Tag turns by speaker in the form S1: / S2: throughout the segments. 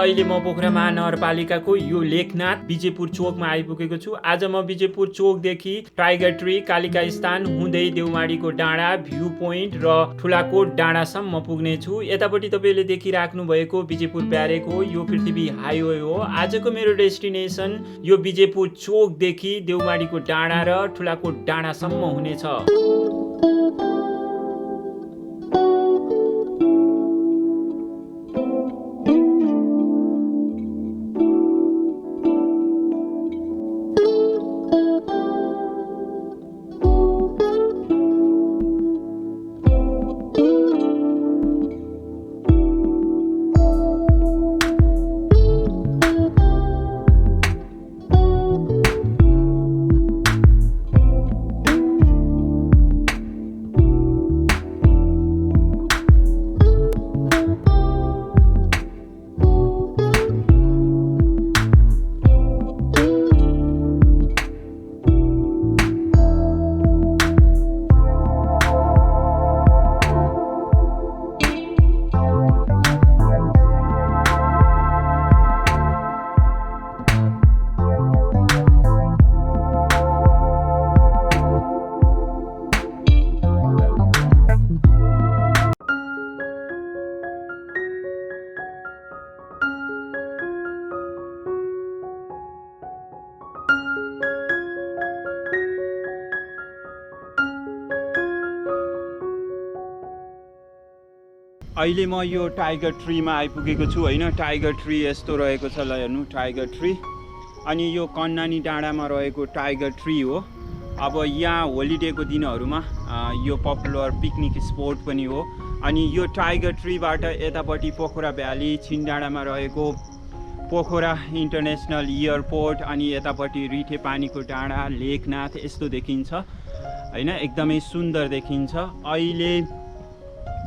S1: अहिले म पोखरा महानगरपालिकाको यो लेखनाथ विजयपुर चोकमा आइपुगेको छु। आज म विजयपुर चोकदेखि टाइगर ट्री, कालिकास्थान हुँदै देउमाडीको डाँडा, भ्यू पोइन्ट र ठुलाकोट डाँडासम्म पुग्ने छु। यतापट्टि तपाईँले देखिराख्नु भएको विजयपुर ब्यारेक हो, यो पृथ्वी हाइवे हो। आजको मेरो डेस्टिनेसन यो विजयपुर चोकदेखि देउमाडीको डाँडा र ठुलाकोट डाँडासम्म हुनेछ। अहिले म यो टाइगर ट्रीमा आइपुगेको छु हैन। टाइगर ट्री यस्तो रहेको छ, ल हेर्नु टाइगर ट्री। अनि यो कन्नानी डाँडामा रहेको टाइगर ट्री हो। अब यहाँ होलिडेको दिनहरूमा यो पपुलर पिकनिक स्पोट पनि हो। अनि यो टाइगर ट्रीबाट यतापट्टि पोखरा भ्याली, छिनडाँडामा रहेको पोखरा इन्टरनेसनल एयरपोर्ट, अनि यतापट्टि रिठे पानीको डाँडा, लेखनाथ यस्तो देखिन्छ हैन। एकदमै सुन्दर देखिन्छ। अहिले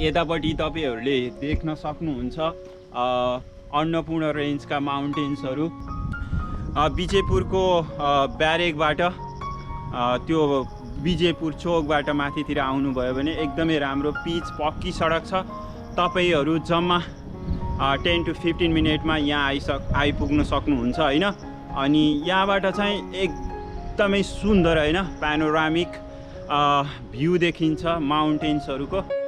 S1: यतापट्टि तपाईँहरूले देख्न सक्नुहुन्छ अन्नपूर्ण रेन्जका माउन्टेन्सहरू। विजयपुरको ब्यारेकबाट त्यो विजयपुर चोकबाट माथितिर आउनुभयो भने एकदमै राम्रो पिच पक्की सडक छ। तपाईँहरू जम्मा 10 to 15 मिनटमा यहाँ आइपुग्न सक्नुहुन्छ हैन। अनि यहाँबाट चाहिँ एकदमै सुन्दर हैन प्यानोरामिक भ्यू देखिन्छ माउन्टेन्सहरूको।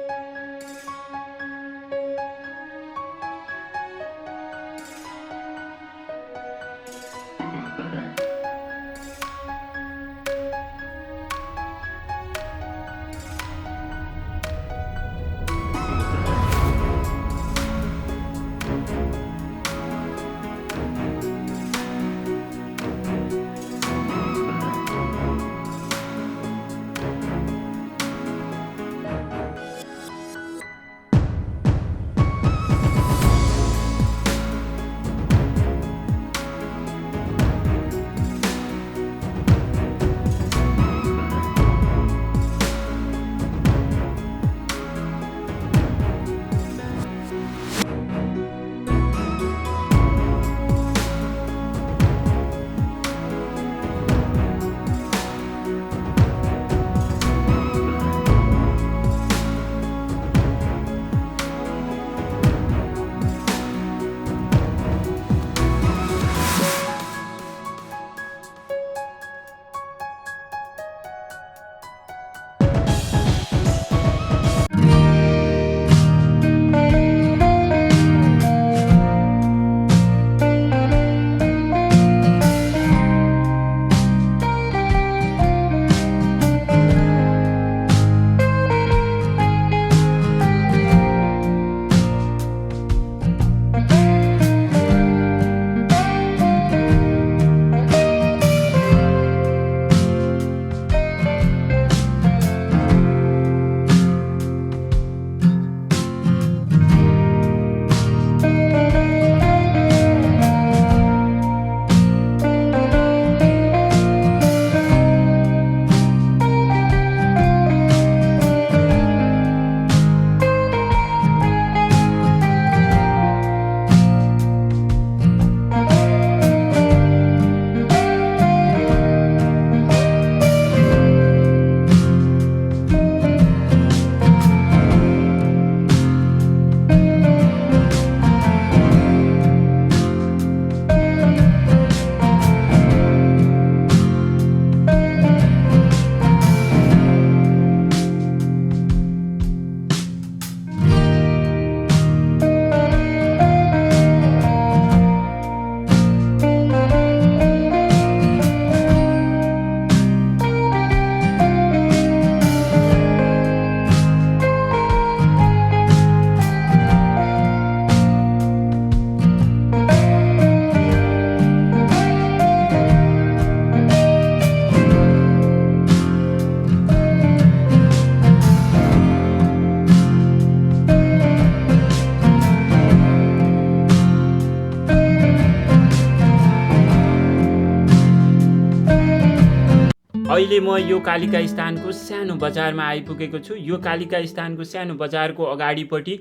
S1: अहिले म यो कालिकास्थानको सानो बजारमा आइपुगेको छु। यो कालिकास्थानको सानो बजारको अगाडिपट्टि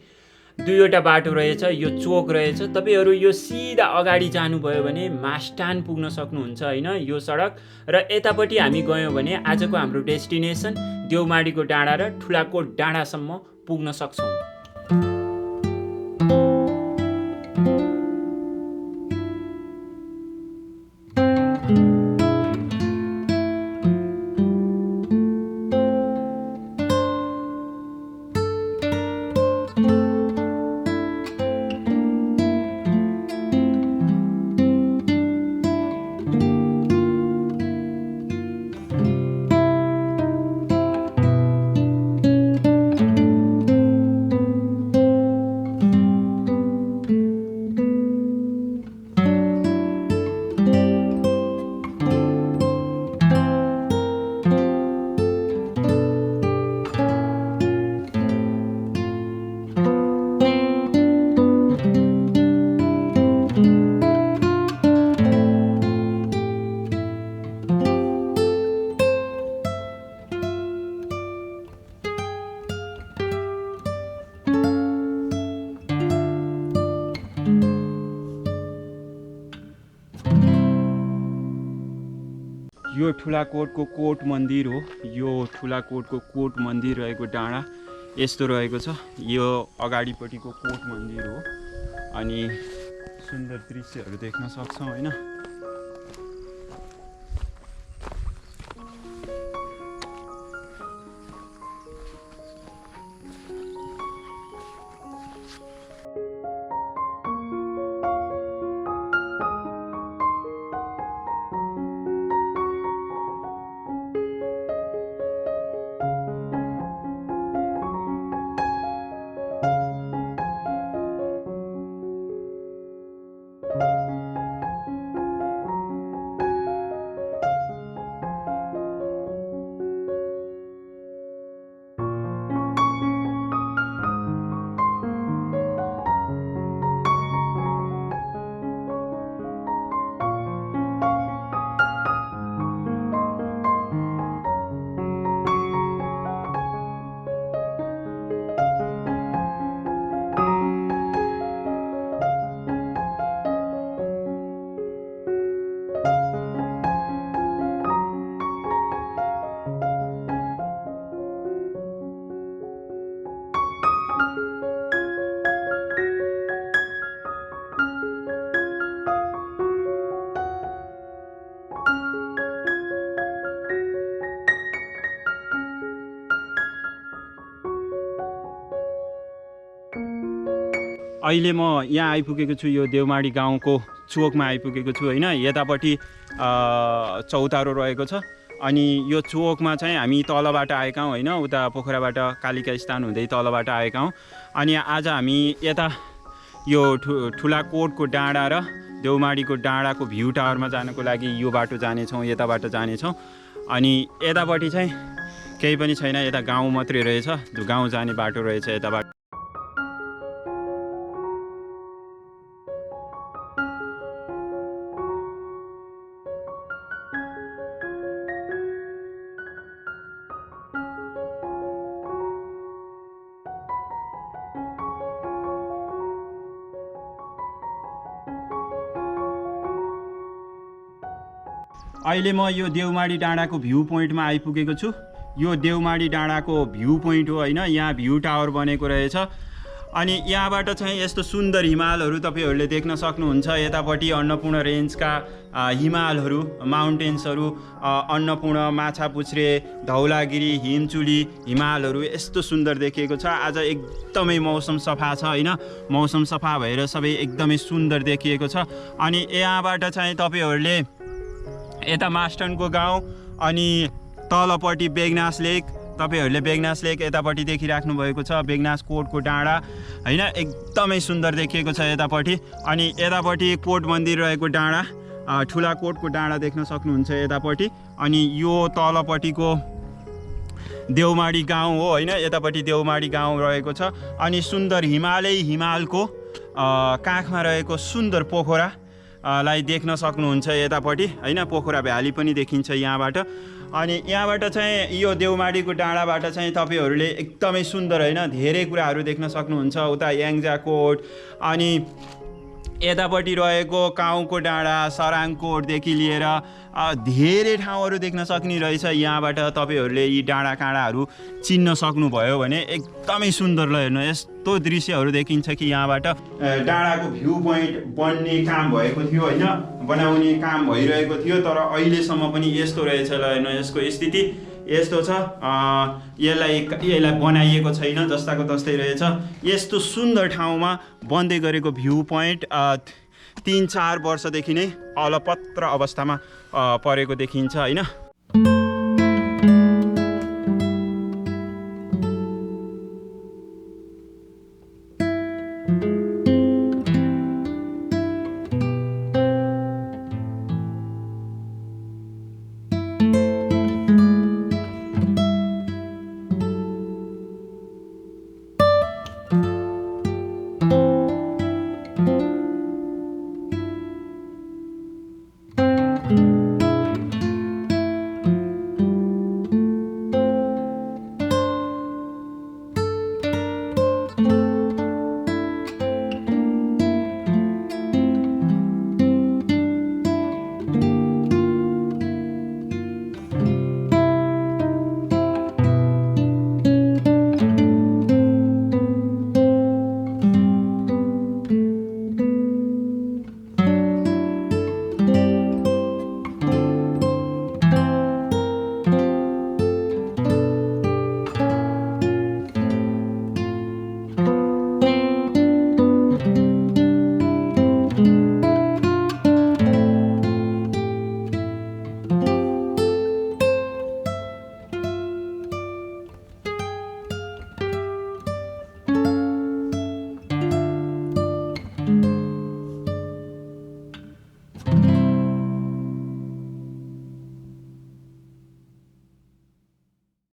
S1: दुईवटा बाटो रहेछ, यो चोक रहेछ। तपाईहरू यो सिधा अगाडि जानुभयो भने मास्टान पुग्न सक्नुहुन्छ हैन, यो सडक। र यतापट्टि हामी गयौँ भने आजको हाम्रो डेस्टिनेसन देउमाडीको डाँडा र ठुलाकोट डाँडासम्म पुग्न सक्छौँ। यो ठुलाकोटको कोट मन्दिर हो। यो ठुलाकोटको कोट मन्दिर रहेको डाँडा यस्तो रहेको छ। यो अगाडिपट्टिको कोट मन्दिर हो अनि सुन्दर दृश्यहरू देख्न सक्छौँ हैन। अहिले म यहाँ आइपुगेको छु। यो देउमाडी गाउँको चोकमा आइपुगेको छु हैन। यतापट्टि चौतारो रहेको छ अनि यो चोकमा चाहिँ हामी तलबाट आएका हौँ हैन, उता पोखराबाट कालिकास्थान हुँदै तलबाट आएका हौँ। अनि आज हामी यता यो ठुलाकोटको डाँडा र देउमाडीको डाँडाको भ्यू टावरमा जानको लागि यो बाटो जानेछौँ, यताबाट जानेछौँ। अनि यतापट्टि चाहिँ केही पनि छैन, यता गाउँ मात्रै रहेछ, जो गाउँ जाने बाटो रहेछ यताबाट। अहिले म यो देउमाडी डाँडाको भ्यू पोइन्टमा आइपुगेको छु। यो देउमाडी डाँडाको भ्यू पोइन्ट हो हैन। यहाँ भ्यू टावर बनेको रहेछ अनि यहाँबाट चाहिँ यस्तो सुन्दर हिमालहरू तपाईहरूले देख्न सक्नुहुन्छ। यतापट्टि अन्नपूर्ण रेन्जका हिमालहरू, माउन्टेन्सहरू, अन्नपूर्ण, माछापुच्छ्रे, धौलागिरी, हिमचुली हिमालहरू यस्तो सुन्दर देखिएको छ। आज एकदमै मौसम सफा छ हैन। मौसम सफा भएर सबै एकदमै सुन्दर देखिएको छ। अनि यहाँबाट चाहिँ तपाईहरूले यता मास्टनको गाउँ अनि तलपट्टि बेगनास लेक, तपाईहरूले बेगनास लेक यतापट्टि देखिराख्नु भएको छ। बेगनास कोटको डाँडा हैन, एकदमै सुन्दर देखिएको छ यतापट्टि। अनि यतापट्टि कोट मन्दिर रहेको डाँडा, ठुलाकोटको डाँडा देख्न सक्नुहुन्छ यतापट्टि। अनि यो तलपट्टिको देउमाडी गाउँ हो हैन, यतापट्टि देउमाडी गाउँ रहेको छ। अनि सुन्दर हिमालको काखमा रहेको सुन्दर पोखरा लाई देख्न सक्नुहुन्छ यतापट्टि हैन। पोखरा भ्याली पनि देखिन्छ यहाँबाट। अनि यहाँबाट चाहिँ यो देउमाडीको डाँडाबाट चाहिँ तपाईँहरूले एकदमै सुन्दर होइन धेरै कुराहरू देख्न सक्नुहुन्छ। उता याङ्जाकोट अनि यतापट्टि रहेको काउको डाँडा सराङकोटदेखि लिएर धेरै ठाउँहरू देख्न सक्ने रहेछ। यहाँबाट तपाईँहरूले यी डाँडा काँडाहरू चिन्न सक्नुभयो भने एकदमै सुन्दर ल हेर्नु यस्तो दृश्यहरू देखिन्छ कि यहाँबाट डाँडाको भ्यू पोइन्ट बन्ने काम भएको थियो होइन बनाउने काम भइरहेको थियो तर अहिलेसम्म पनि यस्तो रहेछ ल हेर्नु यसको स्थिति यस्तो छ। यसलाई बनाइएको छैन जस्ताको तस्तै रहेछ। यस्तो सुन्दर ठाउँमा बन्दै गरेको भ्यू पोइन्ट 3-4 वर्षदेखि नै अलपत्र अवस्थामा परेको देखिन्छ होइन।